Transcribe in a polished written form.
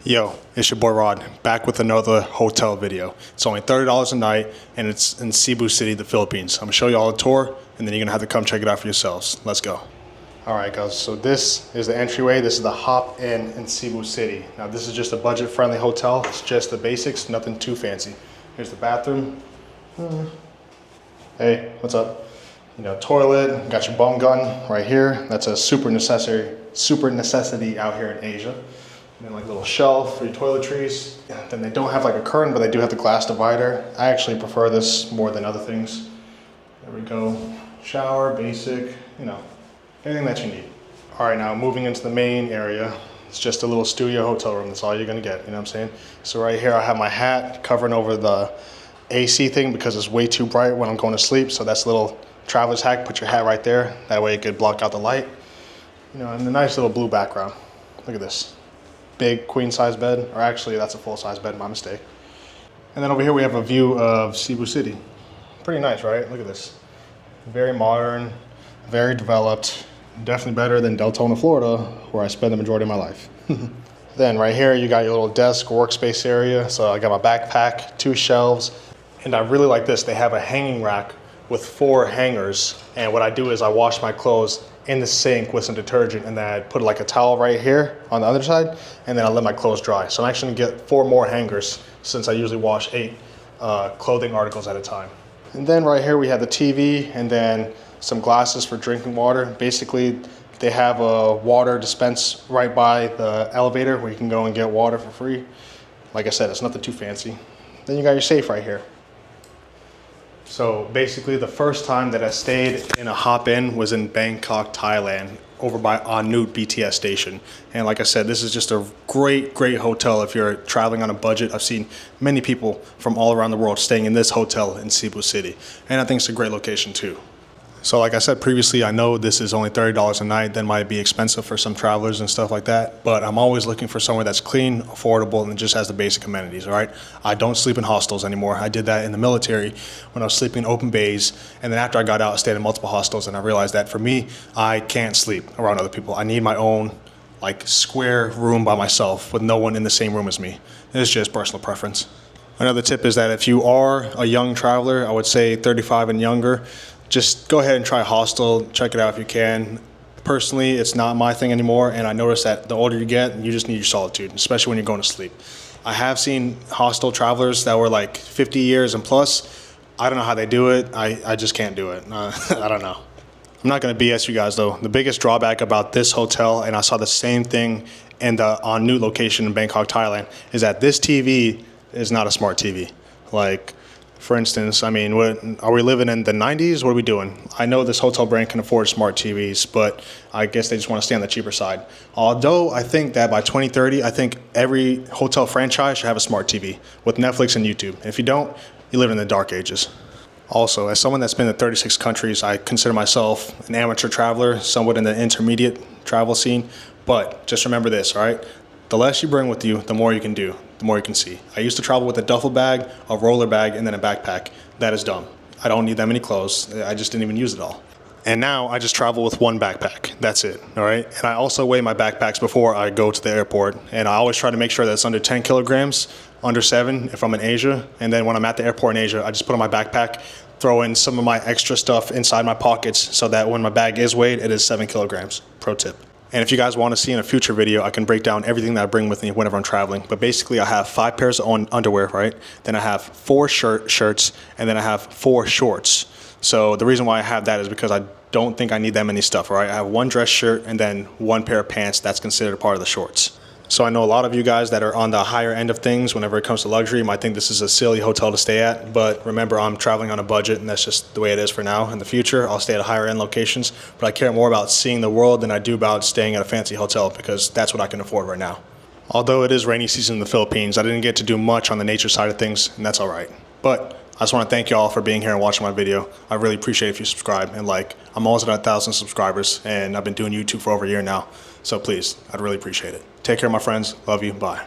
Yo, it's your boy Rod, back with another hotel video. It's only $30 a night, and it's in Cebu City, the Philippines. I'm gonna show you all the tour, and then you're gonna have to come check it out for yourselves. Let's go. All right, guys, so this is the entryway. This is the Hop Inn in Cebu City. Now, this is just a budget-friendly hotel. It's just the basics, nothing too fancy. Here's the bathroom. Hey, what's up? You know, toilet, got your bum gun right here. That's a super necessity out here in Asia. And then like a little shelf for your toiletries. Then they don't have like a curtain, but they do have the glass divider. I actually prefer this more than other things. There we go. Shower, basic, you know, anything that you need. All right, now moving into the main area. It's just a little studio hotel room. That's all you're gonna get, you know what I'm saying? So right here, I have my hat covering over the AC thing because it's way too bright when I'm going to sleep. So that's a little traveler's hack. Put your hat right there. That way it could block out the light. You know, and a nice little blue background. Look at this. Big queen size bed, or actually that's a full size bed, my mistake. And then over here we have a view of Cebu City. Pretty nice, right? Look at this. Very modern, very developed. Definitely better than Deltona, Florida, where I spend the majority of my life. Then right here you got your little desk workspace area. So I got my backpack, 2 shelves, and I really like this. They have a hanging rack with 4 hangers. And what I do is I wash my clothes in the sink with some detergent, and then I put like a towel right here on the other side, and then I let my clothes dry. So I'm actually gonna get 4 more hangers since I usually wash 8 clothing articles at a time. And then right here we have the TV and then some glasses for drinking water. Basically, they have a water dispense right by the elevator where you can go and get water for free. Like I said, it's nothing too fancy. Then you got your safe right here. So basically the first time that I stayed in a Hop Inn was in Bangkok, Thailand, over by Anut BTS station. And like I said, this is just a great hotel if you're traveling on a budget. I've seen many people from all around the world staying in this hotel in Cebu City. And I think it's a great location too. So like I said previously, I know this is only $30 a night. That might be expensive for some travelers and stuff like that, but I'm always looking for somewhere that's clean, affordable, and just has the basic amenities, all right? I don't sleep in hostels anymore. I did that in the military when I was sleeping in open bays, and then after I got out, I stayed in multiple hostels, and I realized that for me, I can't sleep around other people. I need my own like square room by myself with no one in the same room as me. It's just personal preference. Another tip is that if you are a young traveler, I would say 35 and younger, just go ahead and try a hostel, check it out if you can. Personally, it's not my thing anymore, and I noticed that the older you get, you just need your solitude, especially when you're going to sleep. I have seen hostel travelers that were like 50 years and plus. I don't know how they do it. I just can't do it. I don't know. I'm not gonna BS you guys though. The biggest drawback about this hotel, and I saw the same thing in the Anut location in Bangkok, Thailand, is that this TV is not a smart TV. Like, for instance, I mean, what, are we living in the 90s? What are we doing? I know this hotel brand can afford smart TVs, but I guess they just want to stay on the cheaper side. Although I think that by 2030, I think every hotel franchise should have a smart TV with Netflix and YouTube. And if you don't, you live in the dark ages. Also, as someone that's been to 36 countries, I consider myself an amateur traveler, somewhat in the intermediate travel scene. But just remember this, all right? The less you bring with you, the more you can do, the more you can see. I used to travel with a duffel bag, a roller bag, and then a backpack. That is dumb. I don't need that many clothes. I just didn't even use it all. And now I just travel with one backpack. That's it, all right? And I also weigh my backpacks before I go to the airport. And I always try to make sure that it's under 10 kilograms, under 7 if I'm in Asia. And then when I'm at the airport in Asia, I just put on my backpack, throw in some of my extra stuff inside my pockets so that when my bag is weighed, it is 7 kilograms. Pro tip. And if you guys want to see in a future video, I can break down everything that I bring with me whenever I'm traveling. But basically, I have 5 pairs of underwear, right? Then I have 4 shirts, and then I have 4 shorts. So the reason why I have that is because I don't think I need that many stuff, right? I have 1 dress shirt and then 1 pair of pants that's considered a part of the shorts. So I know a lot of you guys that are on the higher end of things whenever it comes to luxury might think this is a silly hotel to stay at, but remember, I'm traveling on a budget, and that's just the way it is for now. In the future, I'll stay at higher end locations, but I care more about seeing the world than I do about staying at a fancy hotel because that's what I can afford right now. Although it is rainy season in the Philippines, I didn't get to do much on the nature side of things, and that's all right. But I just want to thank you all for being here and watching my video. I really appreciate it if you subscribe and like. I'm almost at 1,000 subscribers, and I've been doing YouTube for over a year now. So please, I'd really appreciate it. Take care, my friends. Love you. Bye.